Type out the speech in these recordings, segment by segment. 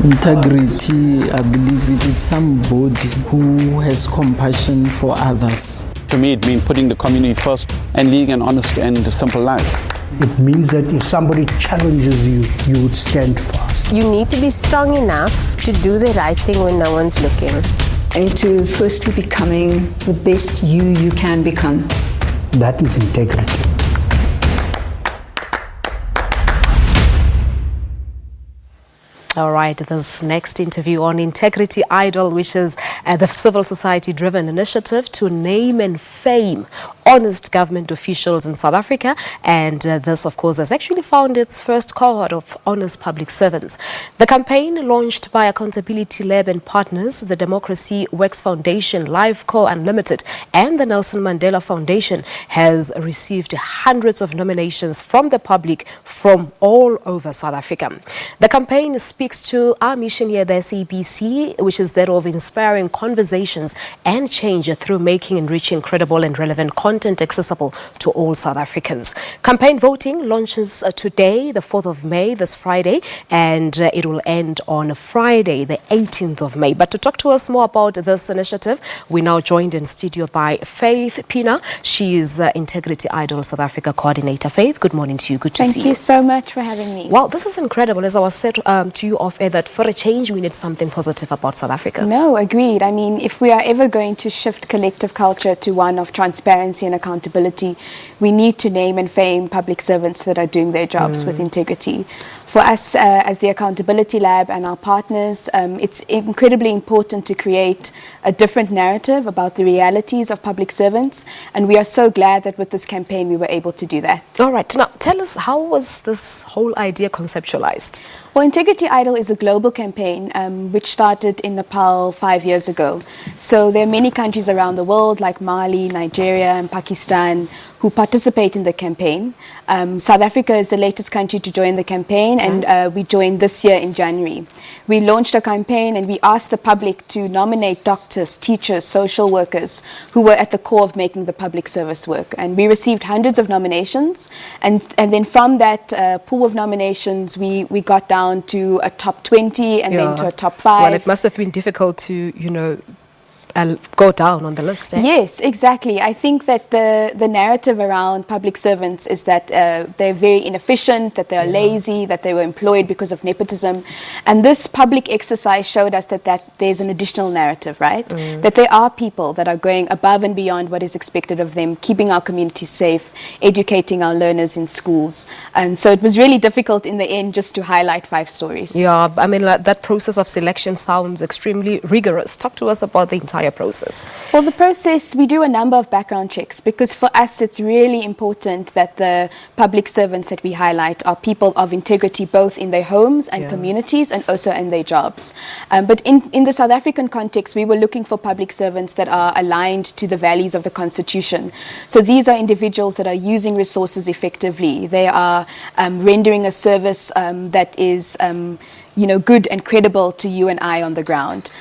Integrity, I believe it is somebody who has compassion for others. To me, it means putting the community first and leading an honest and simple life. It means that if somebody challenges you, you would stand fast. You need to be strong enough to do the right thing when no one's looking. And to firstly becoming the best you can become. That is integrity. All right, this next interview on Integrity Idol, which is the civil society-driven initiative to name and fame honest government officials in South Africa. And this, of course, has actually found its first cohort of honest public servants. The campaign, launched by Accountability Lab and partners, the Democracy Works Foundation, LifeCo, UnLtd, and the Nelson Mandela Foundation, has received hundreds of nominations from the public from all over South Africa. The campaign speaks to our mission here at the SABC, which is that of inspiring conversations and change through making enriching, credible and relevant content accessible to all South Africans. Campaign voting launches today, the 4th of May, this Friday, and it will end on Friday, the 18th of May. But to talk to us more about this initiative, we're now joined in studio by Faith Pienaar. She is Integrity Idol South Africa Coordinator. Faith, good morning to you. Good to see you. Thank you so much for having me. Well, this is incredible. As I was said to you off air, that for a change we need something positive about South Africa. No, agreed. I mean, if we are ever going to shift collective culture to one of transparency and accountability, we need to name and fame public servants that are doing their jobs with integrity. For us as the Accountability Lab and our partners, it's incredibly important to create a different narrative about the realities of public servants, and we are so glad that with this campaign we were able to do that. All right, now tell us, how was this whole idea conceptualized? Well, Integrity Idol is a global campaign which started in Nepal 5 years ago. So there are many countries around the world like Mali, Nigeria and Pakistan who participate in the campaign. South Africa is the latest country to join the campaign, and we joined this year in January. We launched a campaign and we asked the public to nominate doctors, teachers, social workers who were at the core of making the public service work. And we received hundreds of nominations, and then from that pool of nominations we got down to a top 20 and then to a top 5. Well, it must have been difficult to, go down on the list. Yes, exactly. I think that the narrative around public servants is that they're very inefficient, that they're lazy, that they were employed because of nepotism. And this public exercise showed us that there's an additional narrative, right? That there are people that are going above and beyond what is expected of them, keeping our communities safe, educating our learners in schools. And so it was really difficult in the end just to highlight 5 stories. Yeah, I mean, that process of selection sounds extremely rigorous. Talk to us about the entire process. Well, the process, we do a number of background checks because for us it's really important that the public servants that we highlight are people of integrity both in their homes and communities and also in their jobs. But in the South African context, we were looking for public servants that are aligned to the values of the Constitution. So these are individuals that are using resources effectively. They are rendering a service that is good and credible to you and I on the ground.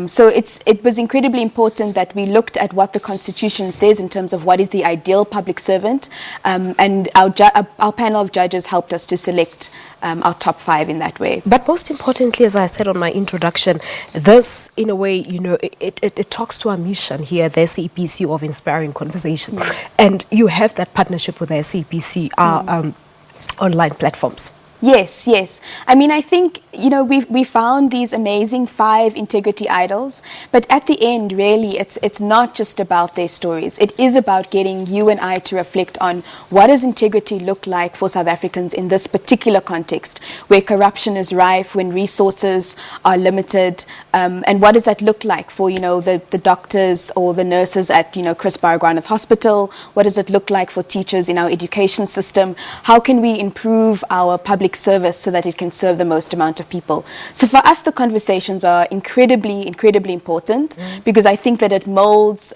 So it was incredibly important that we looked at what the Constitution says in terms of what is the ideal public servant, and our panel of judges helped us to select our top 5 in that way. But most importantly, as I said on my introduction, this, in a way, it talks to our mission here, the SABC, of inspiring conversation. And you have that partnership with the SABC, our online platforms. Yes. I mean, I think, we found these amazing 5 integrity idols, but at the end, really, it's not just about their stories. It is about getting you and I to reflect on what does integrity look like for South Africans in this particular context, where corruption is rife, when resources are limited, and what does that look like for, the doctors or the nurses at, Chris Baragwanath Hospital? What does it look like for teachers in our education system? How can we improve our public service so that it can serve the most amount of people? So for us, the conversations are incredibly important because I think that it molds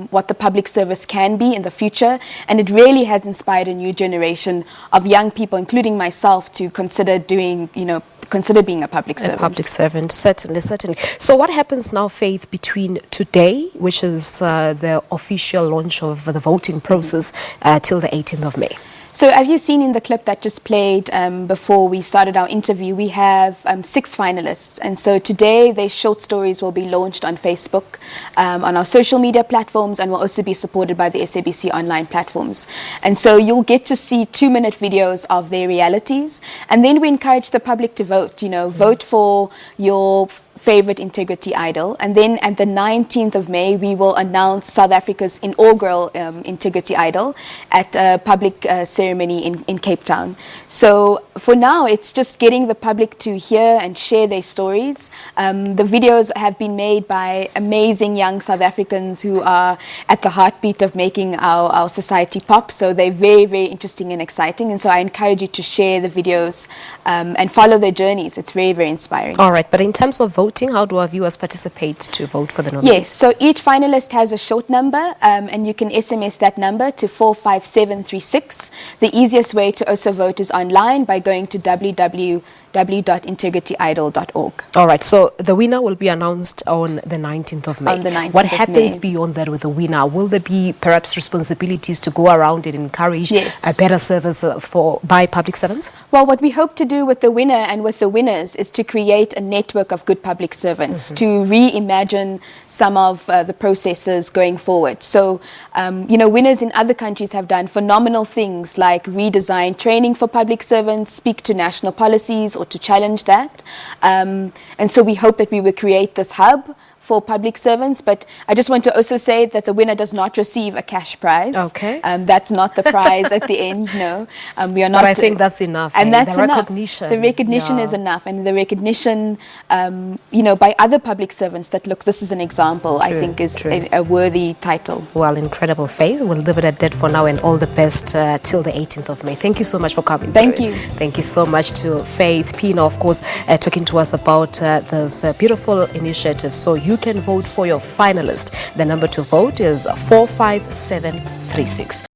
what the public service can be in the future, and it really has inspired a new generation of young people, including myself, to consider being a public servant. A public servant, certainly. So what happens now, Faith, between today, which is the official launch of the voting process, till the 18th of May? So have you seen in the clip that just played before we started our interview, we have 6 finalists. And so today their short stories will be launched on Facebook, on our social media platforms, and will also be supported by the SABC online platforms. And so you'll get to see 2-minute videos of their realities. And then we encourage the public to vote, vote for your favorite integrity idol, and then at the 19th of May we will announce South Africa's inaugural integrity idol at a public ceremony in Cape Town. So for now it's just getting the public to hear and share their stories. The videos have been made by amazing young South Africans who are at the heartbeat of making our society pop, so they're very, very interesting and exciting, and so I encourage you to share the videos and follow their journeys. It's very, very inspiring. All right, but in terms of voting, how do our viewers participate to vote for the nominees? Yes, so each finalist has a short number, and you can SMS that number to 45736. The easiest way to also vote is online by going to www.integrityidol.org. All right, so the winner will be announced on the 19th of May. On the 19th what of happens May. beyond that with the winner? Will there be perhaps responsibilities to go around and encourage Yes. a better service by public servants? Well, what we hope to do with the winner and with the winners is to create a network of good public servants, to reimagine some of the processes going forward. So, winners in other countries have done phenomenal things like redesign training for public servants, speak to national policies or to challenge that. And so we hope that we will create this hub for public servants, but I just want to also say that the winner does not receive a cash prize. Okay. That's not the prize at the end, no. We are not. But I think that's enough. And that's the enough. recognition. The recognition is enough, and the recognition, by other public servants that, look, this is an example, I think is a worthy title. Well, incredible, Faith. We'll leave it at that for now, and all the best till the 18th of May. Thank you so much for coming. Thank you. Thank you so much to Faith Pienaar, of course, talking to us about this beautiful initiative. So you can vote for your finalist. The number to vote is 45736.